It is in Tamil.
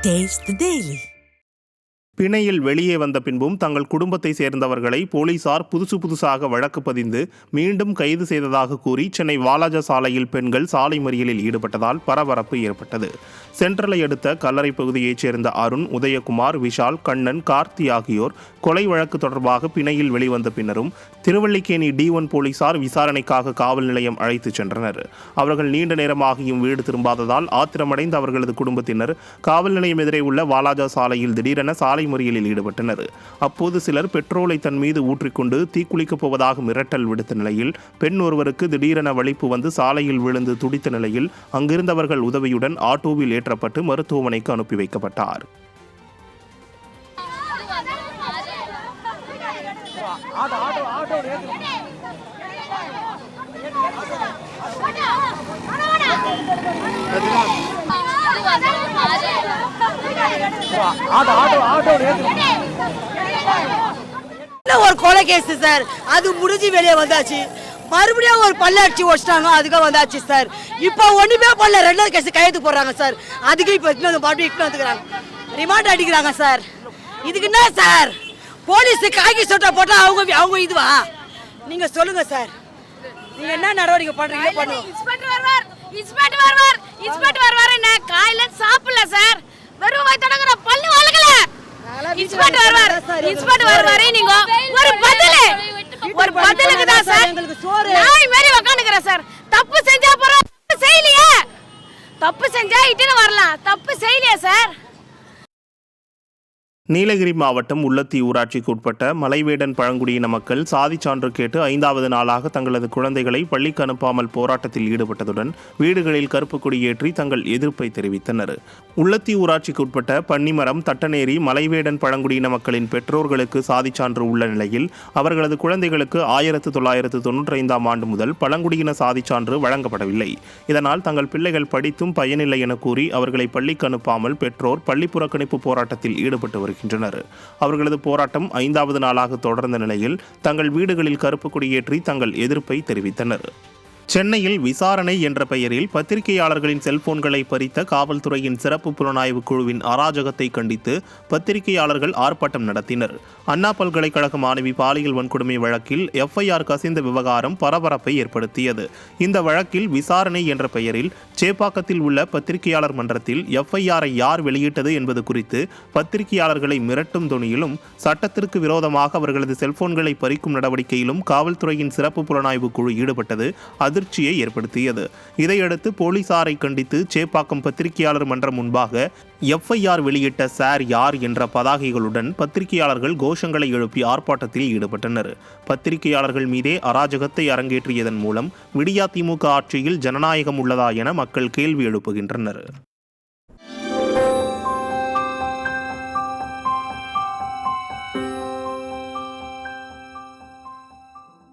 Taste the Daily. பிணையில் வெளியே வந்த பின்பும் தங்கள் குடும்பத்தை சேர்ந்தவர்களை போலீசார் புதுசாக வழக்கு பதிந்து மீண்டும் கைது செய்ததாக கூறி சென்னை வாலாஜா சாலையில் பெண்கள் சாலை மறியலில் ஈடுபட்டதால் பரபரப்பு ஏற்பட்டது. சென்ட்ரலை அடுத்த கல்லறை பகுதியைச் சேர்ந்த அருண், உதயகுமார், விஷால், கண்ணன், கார்த்தி ஆகியோர் கொலை வழக்கு தொடர்பாக பிணையில் வெளிவந்த பின்னரும் திருவல்லிக்கேணி D1 போலீசார் விசாரணைக்காக காவல் நிலையம் அழைத்துச் சென்றனர். அவர்கள் நீண்ட நேரமாகியும் வீடு திரும்பாததால் ஆத்திரமடைந்த அவர்களது குடும்பத்தினர் காவல் நிலையம் எதிரே உள்ள வாலாஜா சாலையில் திடீரென சாலை மறியலில் ஈடுபட்டனர். அப்போது சிலர் பெட்ரோலை தன் மீது ஊற்றிக்கொண்டு தீக்குளிக்கப் போவதாக மிரட்டல் விடுத்த நிலையில் பெண் ஒருவருக்கு திடீரென வலிப்பு வந்து சாலையில் விழுந்து துடித்த நிலையில் அங்கிருந்தவர்கள் உதவியுடன் ஆட்டோவில் ஏற்றப்பட்டு மருத்துவமனைக்கு அனுப்பி வைக்கப்பட்டார். ஒரு கொலை கேஸ் சார், அது முடிஞ்சு வெளியே வந்தாச்சு. மறுபடியும் ஒரு பல்லடிச்சு வச்சிட்டாங்க, அதுக்கு வந்தாச்சு சார். இப்போ ஒண்ணுமே பண்ணல, ரெண்டாவது கேஸ் கையெழுத்து போடுறாங்க சார். அதுக்கு இப்போ மறுபடியும் வந்துக்கிறாங்க, ரிமாண்ட் அடிக்கிறாங்க சார். இதுக்கு என்ன சார், போலீஸ் காக்கி சட்டை போட்டா அவங்க இதுவா? நீங்க சொல்லுங்க சார், நீங்க என்ன நடவடிக்கை பண்றீங்க பண்ணுங்க. இன்ஸ்பெக்டர் வருவார் என்ன காலையில சாப்பிடல சார், வெறும் வயித்தோட பல்லு வளக்கல. இன்ஸ்பெக்டர் வருவாரு, நீங்க ஒரு பதிலுக்கு தான் சார் நாய் மாதிரி உட்காந்துக்கிறேன் சார். தப்பு செஞ்சா போறோம், செய்யலையே. தப்பு செஞ்சா இட்டுன்னு வரலாம், தப்பு செய்யலையே சார். நீலகிரி மாவட்டம் உள்ளத்தி ஊராட்சிக்கு உட்பட்ட மலைவேடன் பழங்குடியின மக்கள் சாதி சான்று கேட்டு 5வது நாளாக தங்களது குழந்தைகளை பள்ளிக்கு அனுப்பாமல் போராட்டத்தில் ஈடுபட்டதுடன் வீடுகளில் கருப்பு கொடி ஏற்றி தங்கள் எதிர்ப்பை தெரிவித்தனர். உள்ளத்தி ஊராட்சிக்கு உட்பட்ட பன்னிமரம், தட்டநேரி மலைவேடன் பழங்குடியின மக்களின் பெற்றோர்களுக்கு சாதி சான்று உள்ள நிலையில் அவர்களது குழந்தைகளுக்கு 1995ஆம் ஆண்டு முதல் பழங்குடியின சாதி சான்று வழங்கப்படவில்லை. இதனால் தங்கள் பிள்ளைகள் படித்தும் பயனில்லை என கூறி அவர்களை பள்ளிக்கு அனுப்பாமல் பெற்றோர் பள்ளி புறக்கணிப்பு போராட்டத்தில் ஈடுபட்டு வருகின்றனர். அவர்களது போராட்டம் 5வது நாளாக தொடர்ந்த நிலையில் தங்கள் வீடுகளில் கருப்பு கொடியேற்றி தங்கள் எதிர்ப்பை தெரிவித்தனர். சென்னையில் விசாரணை என்ற பெயரில் பத்திரிகையாளர்களின் செல்போன்களை பறித்த காவல்துறையின் சிறப்பு புலனாய்வு குழுவின் அராஜகத்தை கண்டித்து பத்திரிகையாளர்கள் ஆர்ப்பாட்டம் நடத்தினர். அண்ணா பல்கலைக்கழக மாணவி பாலியல் வன்கொடுமை வழக்கில் FIR கசிந்த விவகாரம் பரபரப்பை ஏற்படுத்தியது. இந்த வழக்கில் விசாரணை என்ற பெயரில் சேப்பாக்கத்தில் உள்ள பத்திரிகையாளர் மன்றத்தில் FIR-ஐ யார் வெளியிட்டது என்பது குறித்து பத்திரிகையாளர்களை மிரட்டும் தொனியிலும் சட்டத்திற்கு விரோதமாக அவர்களது செல்போன்களை பறிக்கும் நடவடிக்கையிலும் காவல்துறையின் சிறப்பு புலனாய்வு குழு ஈடுபட்டது அதிர்ச்சியை ஏற்படுத்தியது. இதையடுத்து போலீசாரை கண்டித்து சேப்பாக்கம் பத்திரிகையாளர் மன்றம் முன்பாக FIR வெளியிட்ட சார் யார் என்ற பதாகைகளுடன் பத்திரிகையாளர்கள் கோஷங்களை எழுப்பி ஆர்ப்பாட்டத்தில் ஈடுபட்டனர். பத்திரிகையாளர்கள் மீதே அராஜகத்தை அரங்கேற்றியதன் மூலம் விடியா திமுக ஆட்சியில் ஜனநாயகம் உள்ளதா என மக்கள் கேள்வி எழுப்புகின்றனர்.